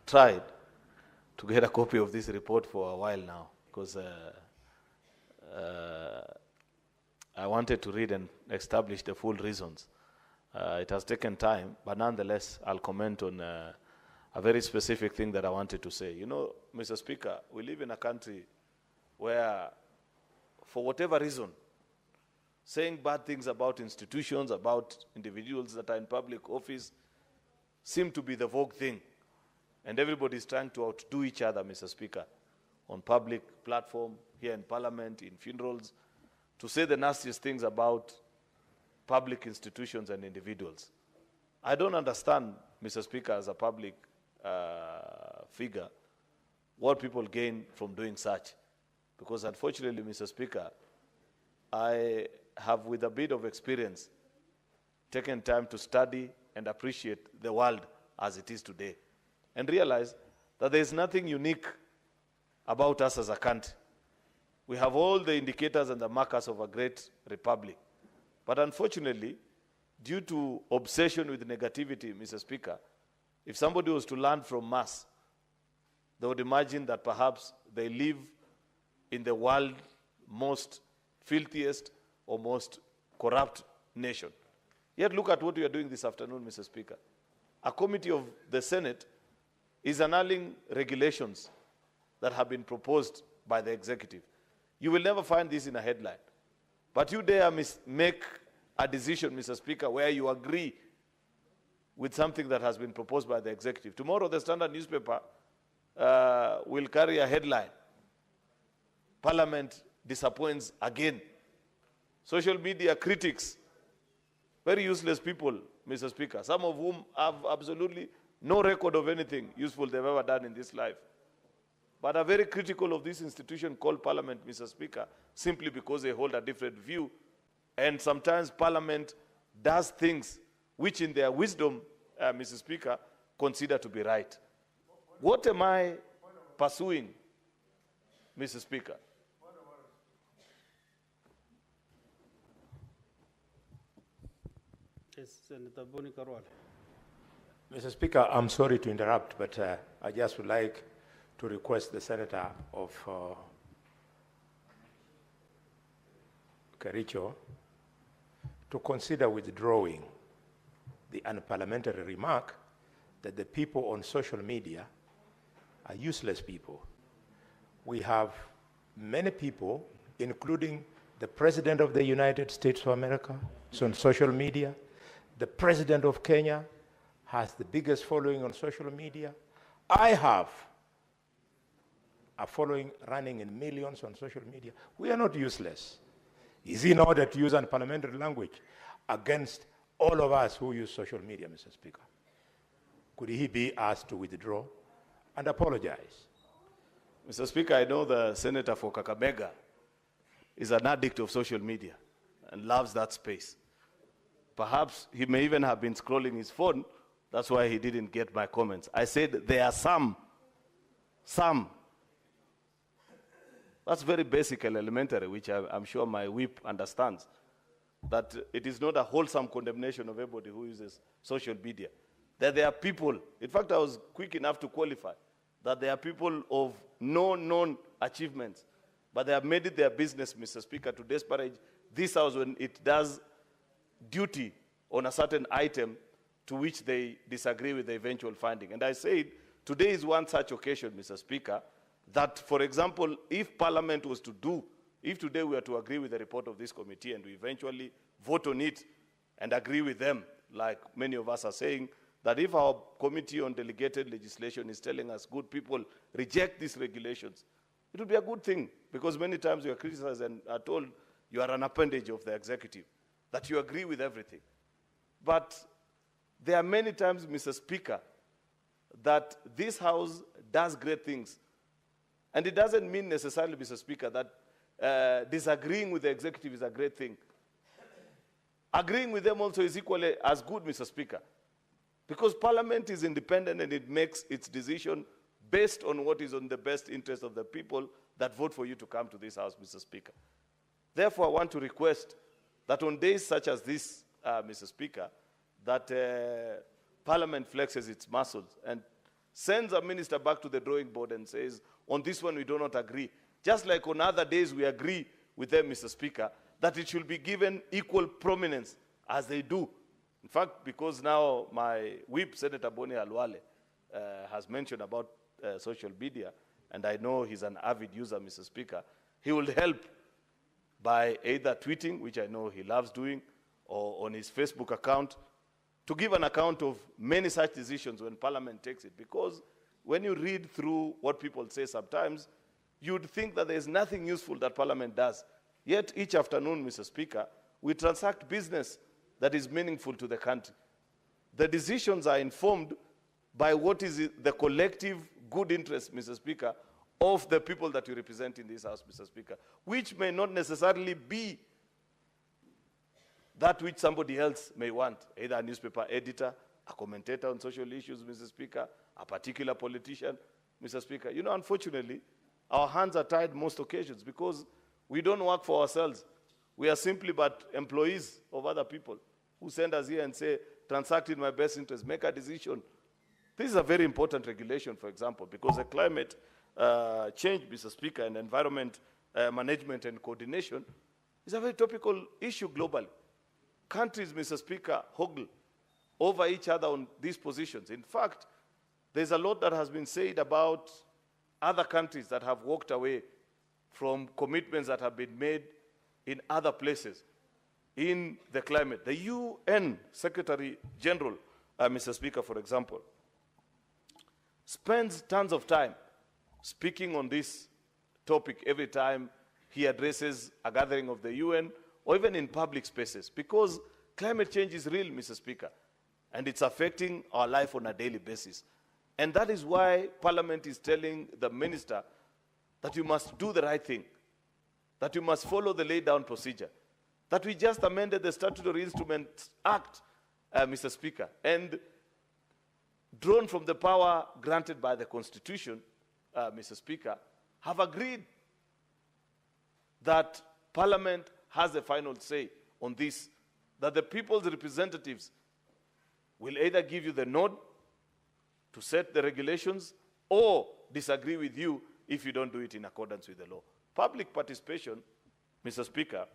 tried to get a copy of this report for a while now, because I wanted to read and establish the full reasons. It has taken time, but nonetheless, I'll comment on a very specific thing that I wanted to say. You know, Mr. Speaker, we live in a country where, for whatever reason, saying bad things about institutions, about individuals that are in public office, seem to be the vogue thing. And everybody is trying to outdo each other, Mr. Speaker, on public platform, here in Parliament, in funerals, to say the nastiest things about public institutions and individuals. I don't understand, Mr. Speaker, as a public figure, what people gain from doing such. Because unfortunately, Mr. Speaker, I have, with a bit of experience, taken time to study and appreciate the world as it is today, and realize that there is nothing unique about us as a country. We have all the indicators and the markers of a great republic. But unfortunately, due to obsession with negativity, Mr. Speaker, if somebody was to learn from us, they would imagine that perhaps they live in the world's most filthiest or most corrupt nation. Yet look at what we are doing this afternoon, Mr. Speaker. A committee of the Senate is annulling regulations that have been proposed by the executive. You will never find this in a headline. But you dare make a decision, Mr. Speaker, where you agree with something that has been proposed by the executive. Tomorrow, the Standard newspaper will carry a headline: Parliament disappoints again. Social media critics, very useless people, Mr. Speaker, some of whom have absolutely no record of anything useful they've ever done in this life, but are very critical of this institution called Parliament, Mr. Speaker, simply because they hold a different view. And sometimes Parliament does things which in their wisdom, Mr. Speaker, consider to be right. What am I pursuing, Mr. Speaker? Yes, Senator Boni Karwal. Mr. Speaker, I'm sorry to interrupt, but I just would like to request the Senator of Kericho to consider withdrawing the unparliamentary remark that the people on social media are useless people. We have many people, including the President of the United States of America, is on social media. The President of Kenya has the biggest following on social media. I have a following running in millions on social media. We are not useless. Is in order to use unparliamentary language against all of us who use social media, Mr. Speaker? Could he be asked to withdraw and apologize? Mr. Speaker, I know the Senator for Kakamega is an addict of social media and loves that space. Perhaps he may even have been scrolling his phone. That's why he didn't get my comments. I said there are some. That's very basic and elementary, which I'm sure my whip understands, that it is not a wholesome condemnation of everybody who uses social media. That there are people, in fact, I was quick enough to qualify, that there are people of no known achievements, but they have made it their business, Mr. Speaker, to disparage this House when it does duty on a certain item to which they disagree with the eventual finding. And I said, today is one such occasion, Mr. Speaker, that, for example, if Parliament was to do, if today we are to agree with the report of this committee and we eventually vote on it and agree with them, like many of us are saying, that if our committee on delegated legislation is telling us, good people, reject these regulations, it will be a good thing, because many times we are criticized and are told you are an appendage of the executive, that you agree with everything. But there are many times, Mr. Speaker, that this House does great things. And it doesn't mean necessarily, Mr. Speaker, that disagreeing with the executive is a great thing. Agreeing with them also is equally as good, Mr. Speaker, because Parliament is independent and it makes its decision based on what is in the best interest of the people that vote for you to come to this House, Mr. Speaker. Therefore, I want to request that on days such as this, Mr. Speaker, that Parliament flexes its muscles and sends a minister back to the drawing board and says, on this one we do not agree. Just like on other days we agree with them, Mr. Speaker, that it should be given equal prominence as they do. In fact, because now my whip, Senator Boni Alwale, has mentioned about social media, and I know he's an avid user, Mr. Speaker, he will help by either tweeting, which I know he loves doing, or on his Facebook account, to give an account of many such decisions when Parliament takes it. Because when you read through what people say sometimes, you'd think that there's nothing useful that Parliament does. Yet each afternoon, Mr. Speaker, we transact business that is meaningful to the country. The decisions are informed by what is the collective good interest, Mr. Speaker, of the people that you represent in this House, Mr. Speaker, which may not necessarily be that which somebody else may want, either a newspaper editor, a commentator on social issues, Mr. Speaker, a particular politician, Mr. Speaker. You know, unfortunately, our hands are tied most occasions because we don't work for ourselves. We are simply but employees of other people who send us here and say, transact in my best interest, make a decision. This is a very important regulation, for example, because the climate change, Mr. Speaker, and environment management and coordination is a very topical issue globally. Countries, Mr. Speaker, hoggle over each other on these positions. In fact, there's a lot that has been said about other countries that have walked away from commitments that have been made in other places in the climate. The UN Secretary General, Mr. Speaker, for example, spends tons of time speaking on this topic every time he addresses a gathering of the UN or even in public spaces, because climate change is real, Mr. Speaker, and it's affecting our life on a daily basis. And that is why Parliament is telling the minister that you must do the right thing, that you must follow the laid down procedure, that we just amended the Statutory Instruments Act, Mr. Speaker, and drawn from the power granted by the Constitution, Mr. Speaker, have agreed that Parliament has the final say on this, that the people's representatives will either give you the nod to set the regulations or disagree with you if you don't do it in accordance with the law. Public participation, Mr. Speaker,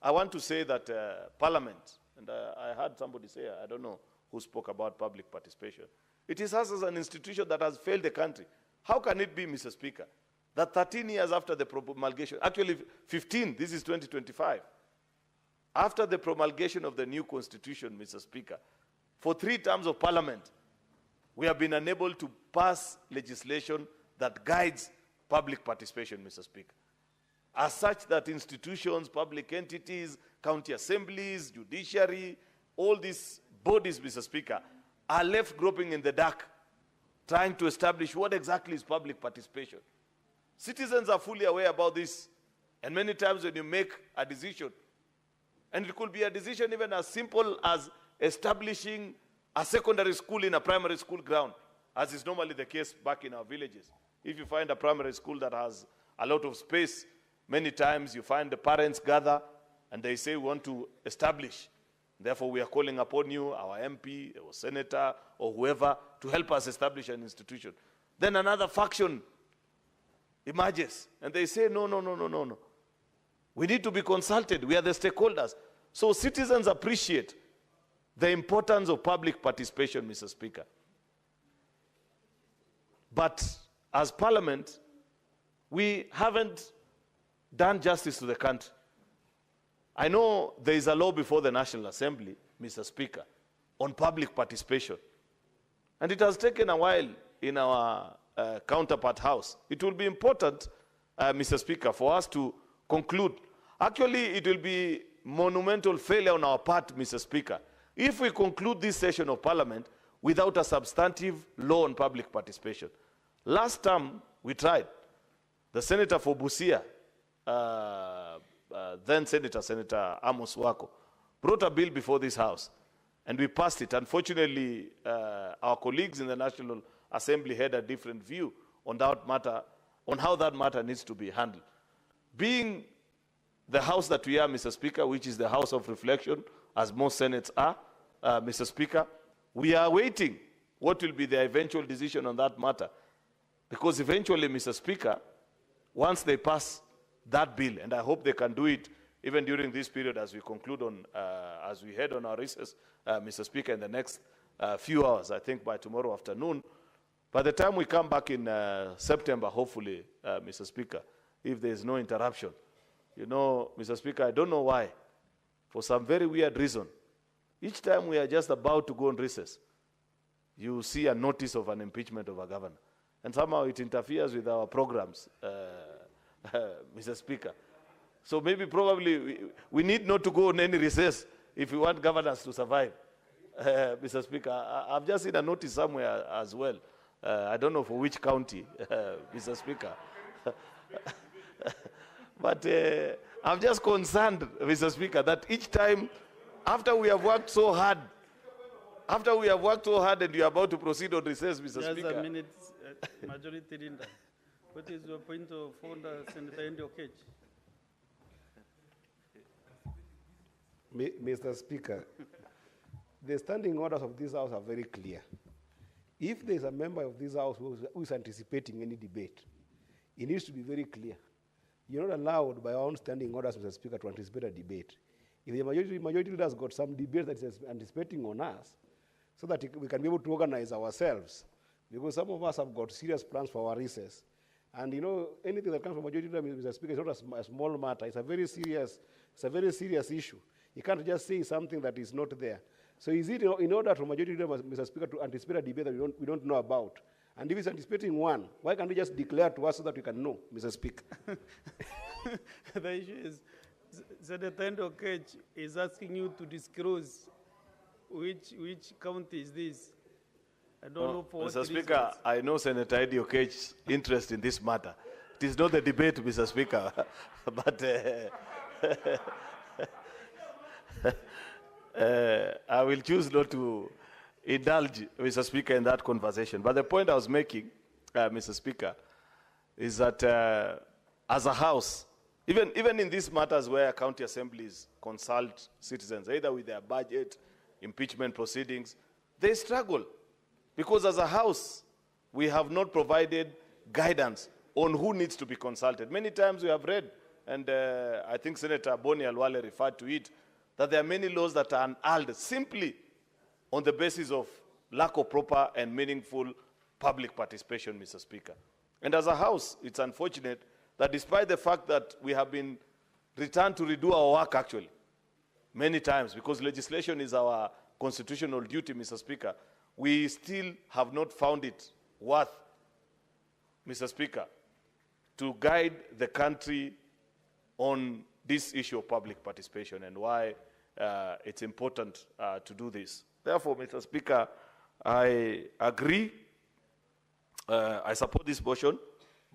I want to say that Parliament, and I heard somebody say, I don't know who spoke about public participation, it is us as an institution that has failed the country. How can it be, Mr. Speaker, that 13 years after the promulgation, actually 15, this is 2025, after the promulgation of the new constitution, Mr. Speaker, for 3 terms of Parliament, we have been unable to pass legislation that guides public participation, Mr. Speaker, as such that institutions, public entities, county assemblies, judiciary, all these bodies, Mr. Speaker, are left groping in the dark, trying to establish what exactly is public participation. Citizens are fully aware about this, and many times when you make a decision, and it could be a decision even as simple as establishing a secondary school in a primary school ground, as is normally the case back in our villages. If you find a primary school that has a lot of space, many times you find the parents gather and they say, we want to establish. Therefore, we are calling upon you, our MP or senator or whoever, to help us establish an institution. Then another faction emerges and they say, no. We need to be consulted. We are the stakeholders. So citizens appreciate the importance of public participation, Mr. Speaker. But as Parliament, we haven't done justice to the country. I know there is a law before the National Assembly, Mr. Speaker, on public participation. And it has taken a while in our counterpart house. It will be important, Mr. Speaker, for us to conclude. Actually, it will be monumental failure on our part, Mr. Speaker, if we conclude this session of Parliament without a substantive law on public participation. Last time we tried. The Senator for Busia, then Senator Amos Wako, brought a bill before this House, and we passed it. Unfortunately, our colleagues in the National Assembly had a different view on that matter, on how that matter needs to be handled. Being the House that we are, Mr. Speaker, which is the House of Reflection, as most Senates are, Mr. Speaker, we are waiting what will be their eventual decision on that matter. Because eventually, Mr. Speaker, once they pass that bill, and I hope they can do it even during this period as we conclude on, as we head on our recess, Mr. Speaker, in the next few hours, I think by tomorrow afternoon, by the time we come back in September, hopefully, Mr. Speaker, if there is no interruption, you know, Mr. Speaker, I don't know why, for some very weird reason, each time we are just about to go on recess, you see a notice of an impeachment of a governor. And somehow it interferes with our programs, Mr. Speaker. So maybe probably we need not to go on any recess if we want governors to survive. Mr. Speaker, I've just seen a notice somewhere as well. I don't know for which county, Mr. Speaker. But I'm just concerned, Mr. Speaker, that each time after we have worked so hard, and you are about to proceed on recess, Mr. Just Speaker. a minute, Majority Leader. What is your point of order, Senator Ndiokechi? Mr. Speaker, the standing orders of this House are very clear. If there is a member of this House who is anticipating any debate, it needs to be very clear. You're not allowed by our own standing orders, Mr. Speaker, to anticipate a debate. If the majority leader has got some debate that is anticipating on us, so that we can be able to organize ourselves, because some of us have got serious plans for our recess. And you know, anything that comes from majority leader, Mr. Speaker, is not a small matter. It's a very serious issue. You can't just say something that is not there. So is it in order for majority leader, Mr. Speaker, to anticipate a debate that we don't know about? And if it's anticipating one, why can't we just declare to us so that we can know, Mr. Speaker? The issue is, Senator Ndiokechi is asking you to disclose which county is this. I don't know for what Mr. Speaker, reasons. I know Senator Ndiokechi's interest in this matter. It is not the debate, Mr. Speaker, but I will choose not to indulge, Mr. Speaker, in that conversation. But the point I was making, Mr. Speaker, is that as a House, even in these matters where county assemblies consult citizens, either with their budget, impeachment proceedings, they struggle. Because as a House, we have not provided guidance on who needs to be consulted. Many times we have read, and I think Senator Boni Alwale referred to it, that there are many laws that are annulled simply on the basis of lack of proper and meaningful public participation, Mr. Speaker. And as a House, it's unfortunate that despite the fact that we have been returned to redo our work actually, many times, because legislation is our constitutional duty, Mr. Speaker, we still have not found it worth, Mr. Speaker, to guide the country on this issue of public participation and why it's important to do this. Therefore, Mr. Speaker, I agree, I support this motion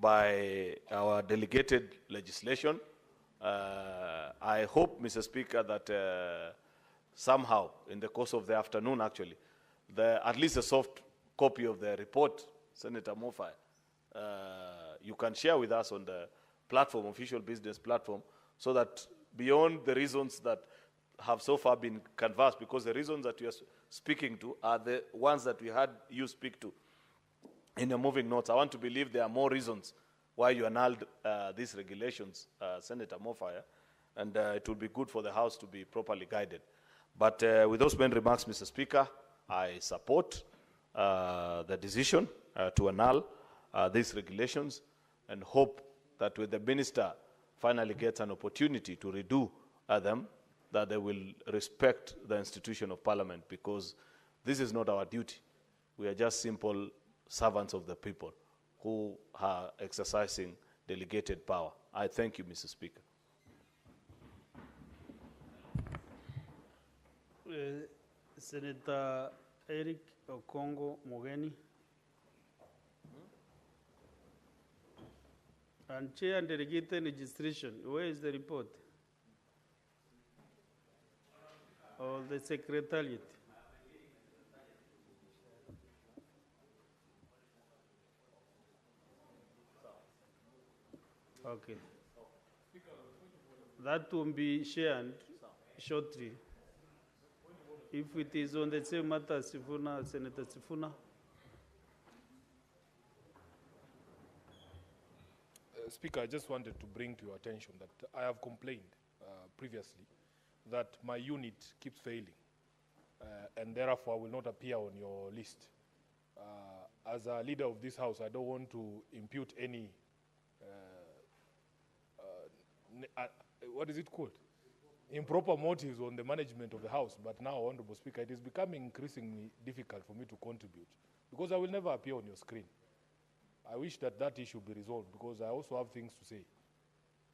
by our delegated legislation. I hope, Mr. Speaker, that somehow in the course of the afternoon, actually, at least a soft copy of the report, Senator Mofai, you can share with us on the platform, official business platform, so that beyond the reasons that have so far been canvassed, because the reasons that you are speaking to are the ones that we had you speak to in your moving notes. I want to believe there are more reasons why you annulled these regulations, Senator Mofai, and it would be good for the House to be properly guided. But with those main remarks, Mr. Speaker, I support the decision to annul these regulations and hope that when the minister finally gets an opportunity to redo them, that they will respect the institution of Parliament, because this is not our duty. We are just simple servants of the people who are exercising delegated power. I thank you, Mr. Speaker. Senator Eric Okongo Mogeni. And Chair and Delegated Registration, where is the report? Or the Secretariat? Okay. That will be shared shortly. If it is on the same matter, Senator Sifuna. Speaker, I just wanted to bring to your attention that I have complained previously that my unit keeps failing, and therefore will not appear on your list. As a leader of this House, I don't want to impute any, what is it called? Improper motives on the management of the House. But now, Honorable Speaker, it is becoming increasingly difficult for me to contribute because I will never appear on your screen. I wish that that issue be resolved because I also have things to say.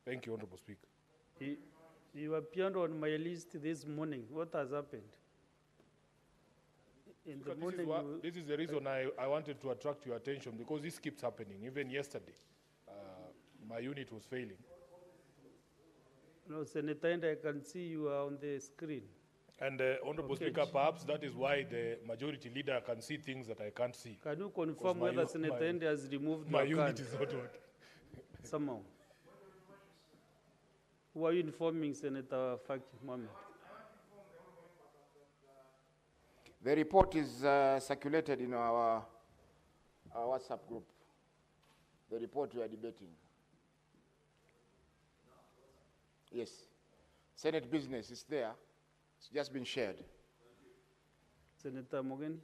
Thank you, Honorable Speaker. You appeared on my list this morning. What has happened? In the morning, this is the reason I wanted to attract your attention because this keeps happening. Even yesterday, my unit was failing. No, Senator, and I can see you are on the screen. And Honorable Speaker, perhaps that is why the majority leader can see things that I can't see. Can you confirm whether Senator Ende has removed my your unit card? is not working. Somehow. Who are you informing, Senator Faki Mohammed? The report is circulated in our WhatsApp group. The report we are debating. Yes. Senate business is there. It's just been shared. Senator Mogeni?